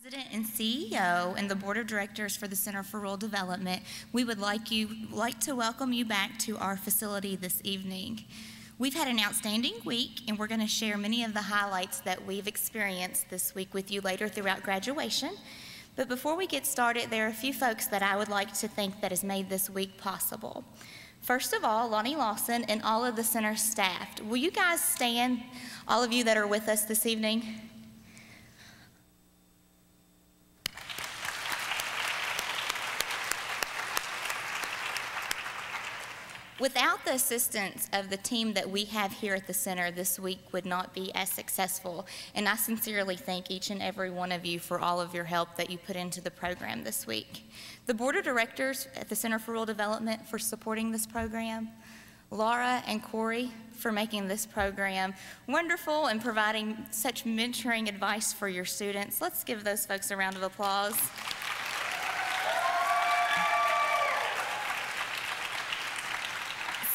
President and CEO and the Board of Directors for the Center for Rural Development, we would like to welcome you back to our facility this evening. We've had an outstanding week, and we're going to share many of the highlights that we've experienced this week with you later throughout graduation. But before we get started, there are a few folks that I would like to thank that has made this week possible. First of all, Lonnie Lawson and all of the center staff. Will you guys stand, all of you that are with us this evening? Without the assistance of the team that we have here at the center, this week would not be as successful. And I sincerely thank each and every one of you for all of your help that you put into the program this week. The Board of Directors at the Center for Rural Development for supporting this program, Laura and Corey for making this program wonderful and providing such mentoring advice for your students. Let's give those folks a round of applause.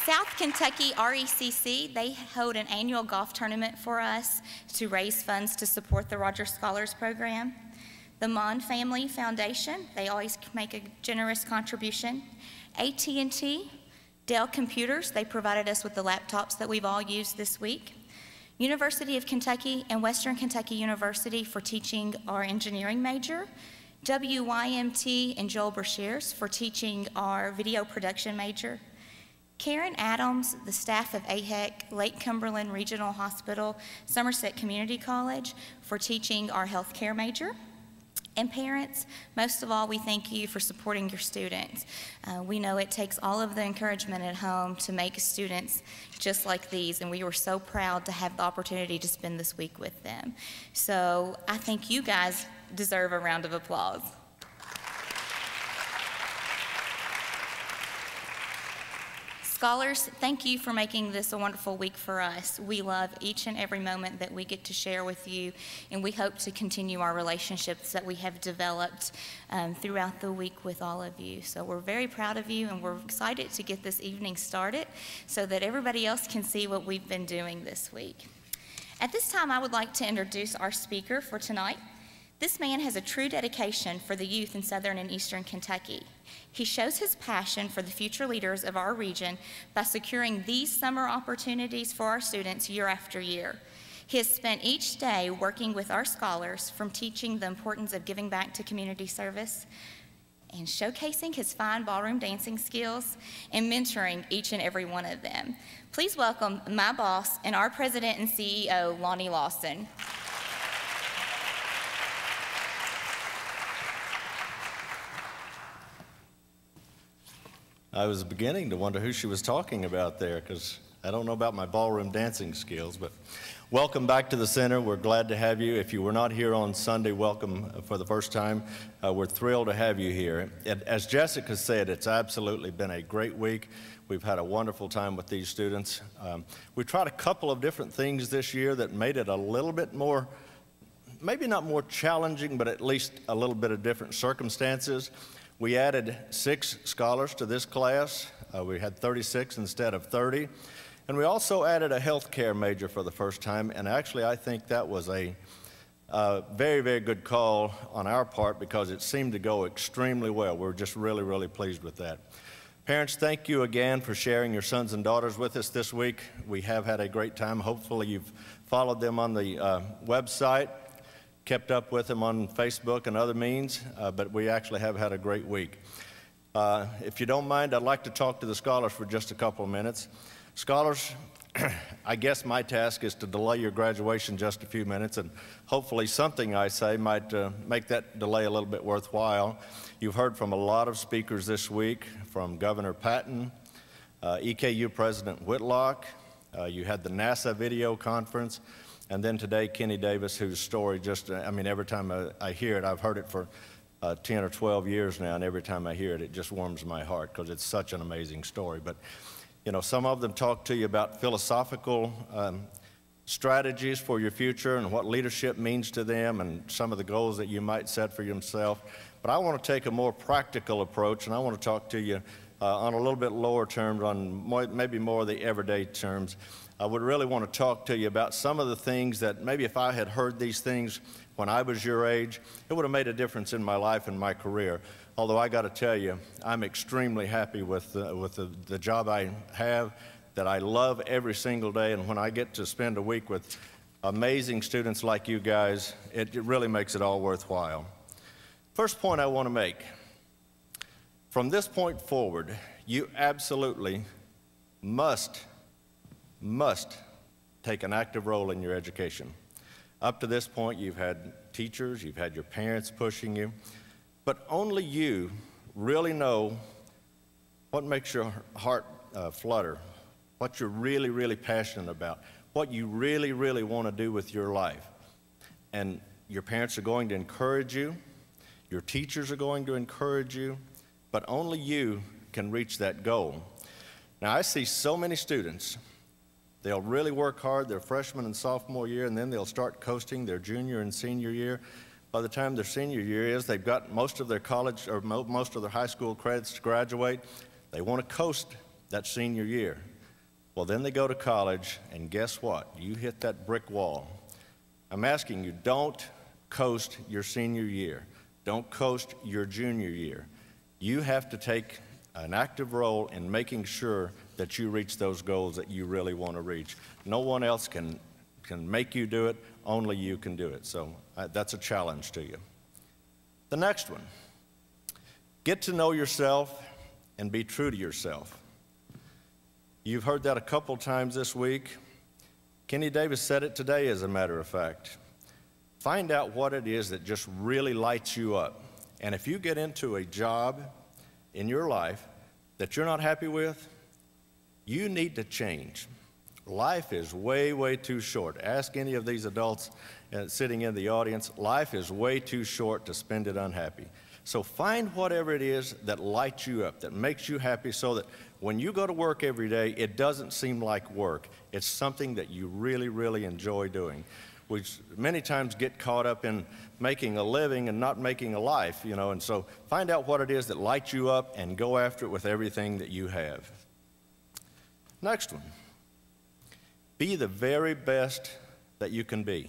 South Kentucky RECC, they hold an annual golf tournament for us to raise funds to support the Rogers Scholars Program. The Mon Family Foundation, they always make a generous contribution. AT&T, Dell Computers, they provided us with the laptops that we've all used this week. University of Kentucky and Western Kentucky University for teaching our engineering major. WYMT and Joel Brashears for teaching our video production major. Karen Adams, the staff of AHEC, Lake Cumberland Regional Hospital, Somerset Community College for teaching our healthcare major. And parents, most of all, we thank you for supporting your students. We know it takes all of the encouragement at home to make students just like these, and we were so proud to have the opportunity to spend this week with them. So I think you guys deserve a round of applause. Scholars, thank you for making this a wonderful week for us. We love each and every moment that we get to share with you, and we hope to continue our relationships that we have developed throughout the week with all of you. So we're very proud of you, and we're excited to get this evening started so that everybody else can see what we've been doing this week. At this time, I would like to introduce our speaker for tonight. This man has a true dedication for the youth in Southern and Eastern Kentucky. He shows his passion for the future leaders of our region by securing these summer opportunities for our students year after year. He has spent each day working with our scholars, from teaching the importance of giving back to community service and showcasing his fine ballroom dancing skills and mentoring each and every one of them. Please welcome my boss and our president and CEO, Lonnie Lawson. I was beginning to wonder who she was talking about there, because I don't know about my ballroom dancing skills, but welcome back to the center. We're glad to have you. If you were not here on Sunday, welcome for the first time. We're thrilled to have you here. As Jessica said, it's absolutely been a great week. We've had a wonderful time with these students. We tried a couple of different things this year that made it a little bit more, maybe not more challenging, but at least a little bit of different circumstances. We added 6 scholars to this class. We had 36 instead of 30. And we also added a healthcare major for the first time. And actually, I think that was a very, very good call on our part, because it seemed to go extremely well. We're just really, really pleased with that. Parents, thank you again for sharing your sons and daughters with us this week. We have had a great time. Hopefully, you've followed them on the website, kept up with them on Facebook and other means, but we actually have had a great week. If you don't mind, I'd like to talk to the scholars for just a couple of minutes. Scholars, I guess my task is to delay your graduation just a few minutes, and hopefully something I say might make that delay a little bit worthwhile. You've heard from a lot of speakers this week, from Governor Patton, EKU President Whitlock, you had the NASA video conference, and then today, Kenny Davis, whose story just, I mean, every time I hear it, I've heard it for 10 or 12 years now, and every time I hear it, it just warms my heart, because it's such an amazing story. But, you know, some of them talk to you about philosophical strategies for your future and what leadership means to them and some of the goals that you might set for yourself. But I want to take a more practical approach, and I want to talk to you on a little bit lower terms, on maybe more of the everyday terms. I would really want to talk to you about some of the things that maybe if I had heard these things when I was your age, it would have made a difference in my life and my career. Although I got to tell you, I'm extremely happy with the job I have, that I love every single day, and when I get to spend a week with amazing students like you guys, it really makes it all worthwhile. First point I want to make, from this point forward, you absolutely must take an active role in your education. Up to this point, you've had teachers, you've had your parents pushing you, but only you really know what makes your heart flutter, what you're really, really passionate about, what you really, really want to do with your life. And your parents are going to encourage you, your teachers are going to encourage you, but only you can reach that goal. Now, I see so many students, they'll really work hard their freshman and sophomore year, and then they'll start coasting their junior and senior year. By the time their senior year is, they've got most of their college or most of their high school credits to graduate. They want to coast that senior year. Well, then they go to college, and guess what? You hit that brick wall. I'm asking you, don't coast your senior year. Don't coast your junior year. You have to take an active role in making sure that you reach those goals that you really want to reach. No one else can make you do it, only you can do it. So that's a challenge to you. The next one, get to know yourself and be true to yourself. You've heard that a couple times this week. Kenny Davis said it today, as a matter of fact. Find out what it is that just really lights you up. And if you get into a job in your life that you're not happy with, you need to change. Life is way, way too short. Ask any of these adults sitting in the audience. Life is way too short to spend it unhappy. So find whatever it is that lights you up, that makes you happy, so that when you go to work every day, it doesn't seem like work. It's something that you really, really enjoy doing. We many times get caught up in making a living and not making a life, you know, and so find out what it is that lights you up and go after it with everything that you have. Next one, be the very best that you can be.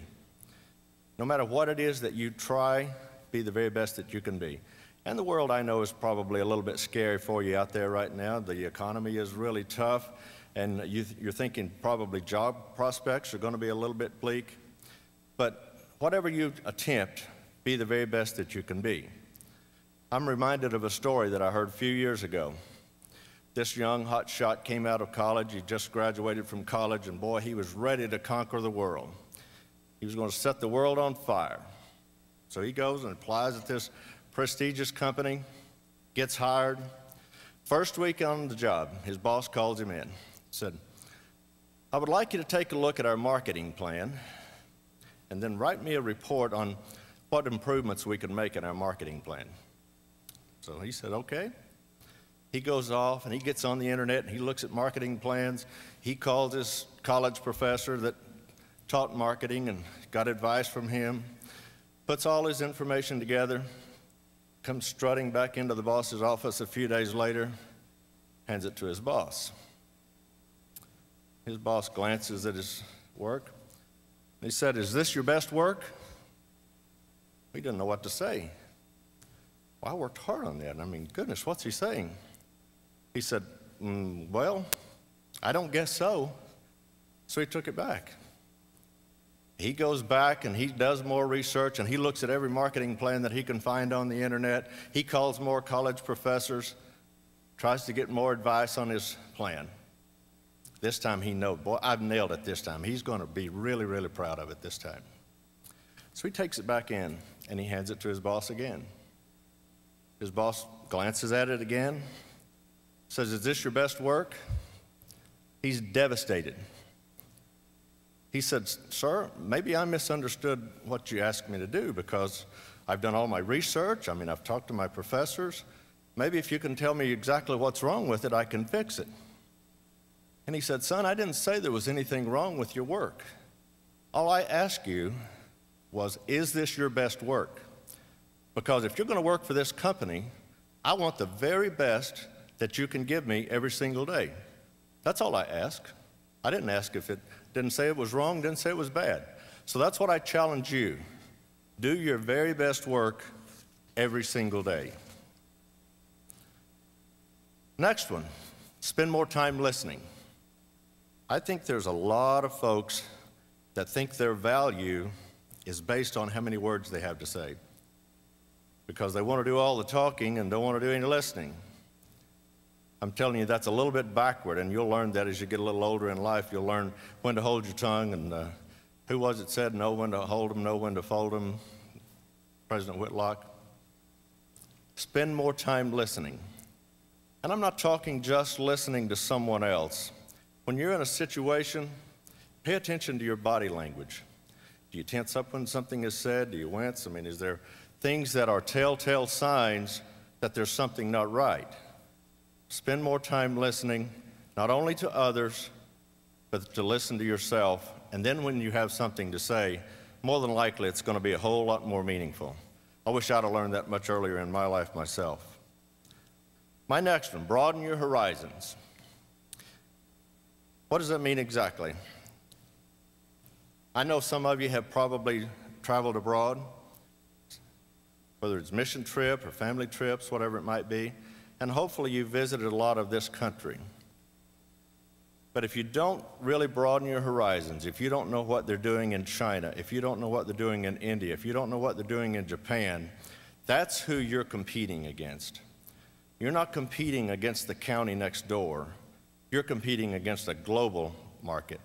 No matter what it is that you try, be the very best that you can be. And the world, I know, is probably a little bit scary for you out there right now. The economy is really tough, and you're thinking probably job prospects are going to be a little bit bleak. But whatever you attempt, be the very best that you can be. I'm reminded of a story that I heard a few years ago. This young hotshot came out of college. He just graduated from college, and boy, he was ready to conquer the world. He was going to set the world on fire. So he goes and applies at this prestigious company, gets hired. First week on the job, his boss calls him in, said, "I would like you to take a look at our marketing plan and then write me a report on what improvements we can make in our marketing plan." So he said, okay. He goes off and he gets on the internet and he looks at marketing plans. He calls his college professor that taught marketing and got advice from him, puts all his information together, comes strutting back into the boss's office a few days later, hands it to his boss. His boss glances at his work. He said, "Is this your best work?" He didn't know what to say. Well, I worked hard on that. I mean, goodness, what's he saying? He said, well, I don't guess so. So he took it back. He goes back and he does more research and he looks at every marketing plan that he can find on the internet. He calls more college professors, tries to get more advice on his plan. This time he knows, boy, I've nailed it this time. He's going to be really, really proud of it this time. So he takes it back in and he hands it to his boss again. His boss glances at it again, says, "Is this your best work?" He's devastated. He said, "Sir, maybe I misunderstood what you asked me to do, because I've done all my research. I mean, I've talked to my professors. Maybe if you can tell me exactly what's wrong with it, I can fix it." And he said, "Son, I didn't say there was anything wrong with your work. All I asked you was, is this your best work? Because if you're going to work for this company, I want the very best that you can give me every single day. That's all I ask. I didn't ask if it, didn't say it was wrong, didn't say it was bad. So that's what I challenge you. Do your very best work every single day. Next one, spend more time listening. I think there's a lot of folks that think their value is based on how many words they have to say, because they want to do all the talking and don't want to do any listening. I'm telling you, that's a little bit backward, and you'll learn that as you get a little older in life. You'll learn when to hold your tongue, and who was it said, know when to hold them, know when to fold them? President Whitlock. Spend more time listening. And I'm not talking just listening to someone else. When you're in a situation, pay attention to your body language. Do you tense up when something is said? Do you wince? I mean, is there things that are telltale signs that there's something not right? Spend more time listening, not only to others, but to listen to yourself. And then when you have something to say, more than likely it's going to be a whole lot more meaningful. I wish I'd have learned that much earlier in my life myself. My next one, broaden your horizons. What does that mean exactly? I know some of you have probably traveled abroad, whether it's mission trip or family trips, whatever it might be, and hopefully you've visited a lot of this country. But if you don't really broaden your horizons, if you don't know what they're doing in China, if you don't know what they're doing in India, if you don't know what they're doing in Japan, that's who you're competing against. You're not competing against the county next door. You're competing against a global market.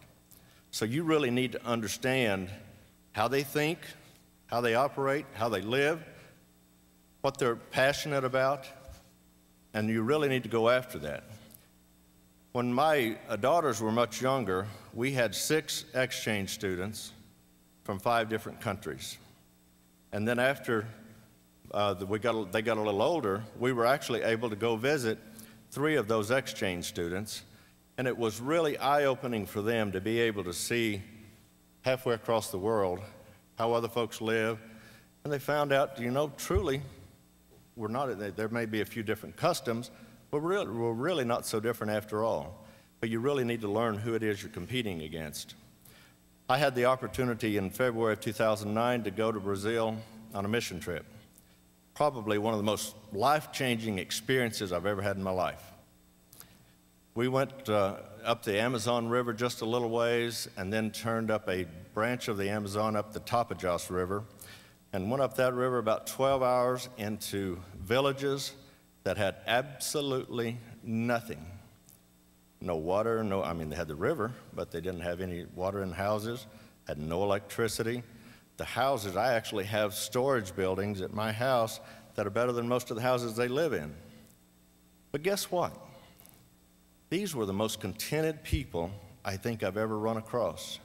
So you really need to understand how they think, how they operate, how they live, what they're passionate about, and you really need to go after that. When my daughters were much younger, we had 6 exchange students from 5 different countries. And then after they got a little older, we were actually able to go visit 3 of those exchange students. And it was really eye-opening for them to be able to see halfway across the world how other folks live. And they found out, you know, truly, there may be a few different customs, but we're really not so different after all. But you really need to learn who it is you're competing against. I had the opportunity in February of 2009 to go to Brazil on a mission trip. Probably one of the most life-changing experiences I've ever had in my life. We went up the Amazon River just a little ways and then turned up a branch of the Amazon up the Tapajós River and went up that river about 12 hours into villages that had absolutely nothing. No water, I mean, they had the river, but they didn't have any water in houses, had no electricity. The houses, I actually have storage buildings at my house that are better than most of the houses they live in. But guess what? These were the most contented people I think I've ever run across.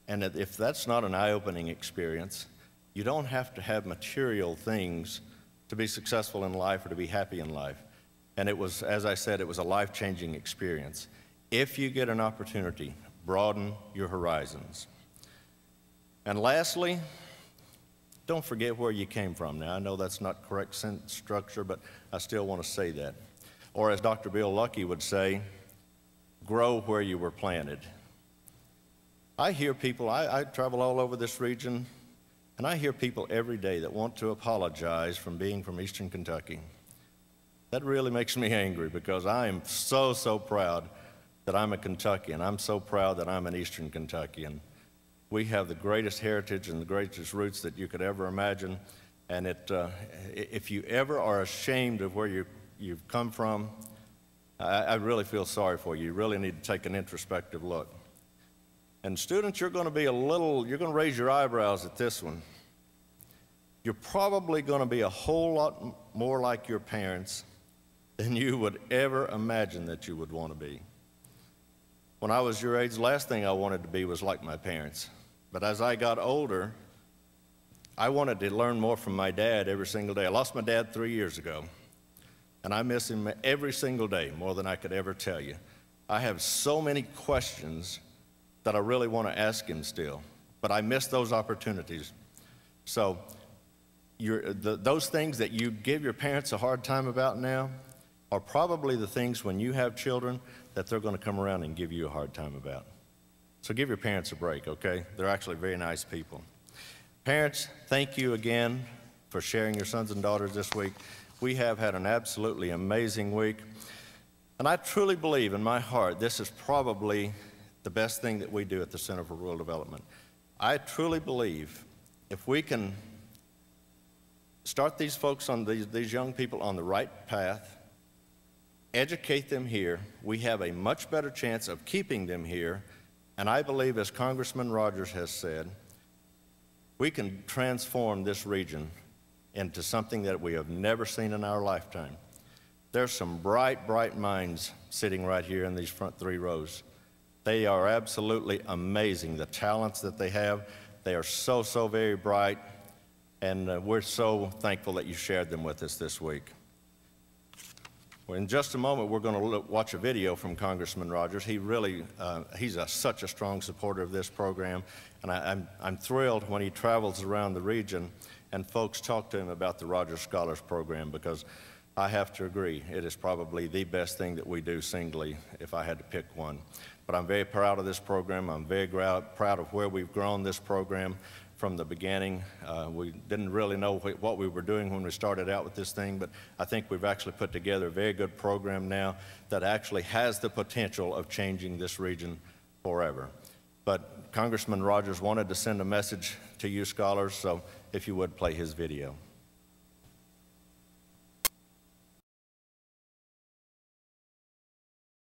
And if that's not an eye-opening experience, you don't have to have material things to be successful in life or to be happy in life. And it was, as I said, it was a life-changing experience. If you get an opportunity, broaden your horizons. And lastly, don't forget where you came from. Now, I know that's not correct sentence structure, but I still want to say that. Or as Dr. Bill Lucky would say, grow where you were planted. I hear people, I travel all over this region, and I hear people every day that want to apologize from being from Eastern Kentucky. That really makes me angry because I am so, so proud that I'm a Kentuckian. I'm so proud that I'm an Eastern Kentuckian. We have the greatest heritage and the greatest roots that you could ever imagine. And if you ever are ashamed of where you've come from, I really feel sorry for you. You really need to take an introspective look. And students, you're going to raise your eyebrows at this one. You're probably going to be a whole lot more like your parents than you would ever imagine that you would want to be. When I was your age, the last thing I wanted to be was like my parents. But as I got older, I wanted to learn more from my dad every single day. I lost my dad 3 years ago, and I miss him every single day, more than I could ever tell you. I have so many questions that I really want to ask him still, but I miss those opportunities. So those things that you give your parents a hard time about now are probably the things when you have children that they're going to come around and give you a hard time about. So give your parents a break, okay? They're actually very nice people. Parents, thank you again for sharing your sons and daughters this week. We have had an absolutely amazing week. And I truly believe in my heart this is probably the best thing that we do at the Center for Rural Development. I truly believe if we can start these folks on these young people on the right path, educate them here, we have a much better chance of keeping them here. And I believe, as Congressman Rogers has said, we can transform this region into something that we have never seen in our lifetime. There's some bright, bright minds sitting right here in these front 3 rows. They are absolutely amazing, the talents that they have. They are so, so very bright, and we're so thankful that you shared them with us this week. Well, in just a moment, we're going to watch a video from Congressman Rogers. He really, he's such a strong supporter of this program, and I'm thrilled when he travels around the region and folks talk to him about the Rogers Scholars Program, because I have to agree, it is probably the best thing that we do singly if I had to pick one. But I'm very proud of this program. I'm very proud of where we've grown this program from the beginning. We didn't really know what we were doing when we started out with this thing, but I think we've actually put together a very good program now that actually has the potential of changing this region forever. But Congressman Rogers wanted to send a message to you scholars, so if you would play his video.